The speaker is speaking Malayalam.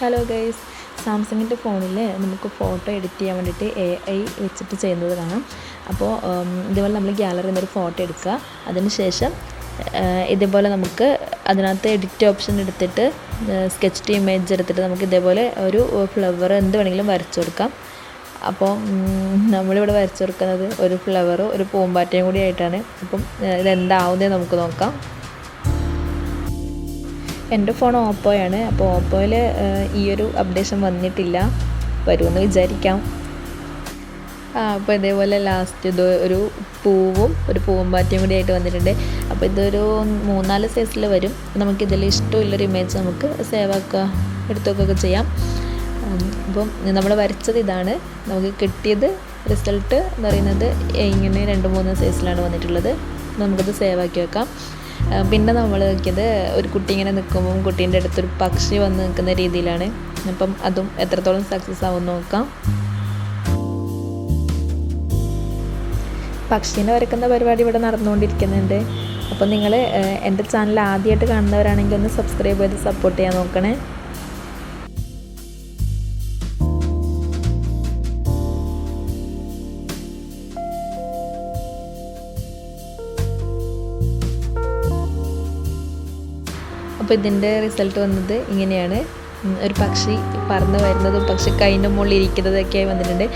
ഹലോ ഗൈസ്, സാംസങ്ങിൻ്റെ ഫോണിൽ നമുക്ക് ഫോട്ടോ എഡിറ്റ് ചെയ്യാൻ വേണ്ടിയിട്ട് AI വെച്ചിട്ട് ചെയ്യുന്നത് കാണാം. അപ്പോൾ ഇതുപോലെ നമ്മൾ ഗ്യാലറിയിൽ നിന്നൊരു ഫോട്ടോ എടുക്കുക. അതിന് ശേഷം ഇതേപോലെ നമുക്ക് അതിനകത്ത് എഡിറ്റ് ഓപ്ഷൻ എടുത്തിട്ട് സ്കെച്ച് ടു ഇമേജ് എടുത്തിട്ട് നമുക്ക് ഇതേപോലെ ഒരു ഫ്ലവർ എന്ത് വേണമെങ്കിലും വരച്ചു കൊടുക്കാം. അപ്പോൾ നമ്മളിവിടെ വരച്ചു കൊടുക്കുന്നത് ഒരു ഫ്ലവറും ഒരു പൂമ്പാറ്റയും കൂടി ആയിട്ടാണ്. അപ്പം ഇതെന്താവുന്നത് നമുക്ക് നോക്കാം. എൻ്റെ ഫോൺ ഓപ്പോയാണ്. അപ്പോൾ ഓപ്പോയിൽ ഈ ഒരു അപ്ഡേഷൻ വന്നിട്ടില്ല, വരുമെന്ന് വിചാരിക്കാം. അപ്പോൾ ഇതേപോലെ ലാസ്റ്റ് ഇത് ഒരു പൂവും ഒരു പൂമ്പാറ്റയും കൂടി ആയിട്ട് വന്നിട്ടുണ്ട്. അപ്പോൾ ഇതൊരു 3-4 സൈസിൽ വരും. നമുക്കിതിൽ ഇഷ്ടമുള്ളൊരു ഇമേജ് നമുക്ക് സേവ് ആക്കുക, എടുത്തൊക്കെ ചെയ്യാം. അപ്പം നമ്മൾ വരച്ചത് ഇതാണ്. നമുക്ക് കിട്ടിയത് റിസൾട്ട് എന്ന് പറയുന്നത് ഇങ്ങനെ 2-3 സൈസിലാണ് വന്നിട്ടുള്ളത്. നമുക്കത് സേവ് ആക്കി വെക്കാം. പിന്നെ നമ്മൾ നോക്കിയത് ഒരു കുട്ടി ഇങ്ങനെ നിൽക്കുമ്പം കുട്ടീൻ്റെ അടുത്തൊരു പക്ഷി വന്ന് നിൽക്കുന്ന രീതിയിലാണ്. അപ്പം അതും എത്രത്തോളം സക്സസ് ആവുമെന്ന് നോക്കാം. പക്ഷീനെ വരയ്ക്കുന്ന പരിപാടി ഇവിടെ നടന്നുകൊണ്ടിരിക്കുന്നുണ്ട്. അപ്പം നിങ്ങൾ എൻ്റെ ചാനൽ ആദ്യമായിട്ട് കാണുന്നവരാണെങ്കിൽ ഒന്ന് സബ്സ്ക്രൈബ് ചെയ്ത് സപ്പോർട്ട് ചെയ്യാൻ നോക്കണേ. അപ്പോൾ ഇതിൻ്റെ റിസൾട്ട് വന്നത് ഇങ്ങനെയാണ്. ഒരു പക്ഷി പറന്ന് വരുന്നതും പക്ഷി കൈൻ്റെ മുകളിൽ ഇരിക്കുന്നതൊക്കെയായി വന്നിട്ടുണ്ട്.